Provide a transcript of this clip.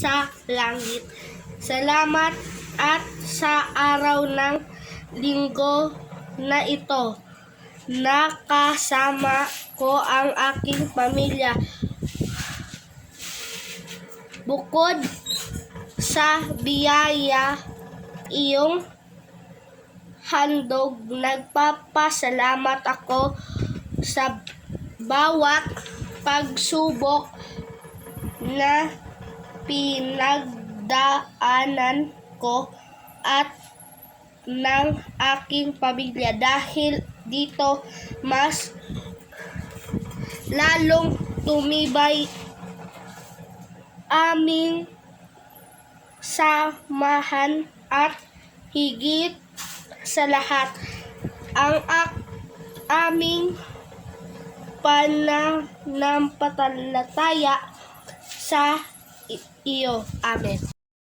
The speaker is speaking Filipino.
sa langit. Salamat at sa araw ng linggo na ito, nakasama ko ang aking pamilya. Bukod sa biyaya iyong handog, nagpapasalamat ako sa bawat pagsubok na pinagdaanan ko at ng aking pamilya. Dahil dito, mas lalong tumibay aming samahan at higit sa lahat ang aming pananampalataya sa iyo. Amen.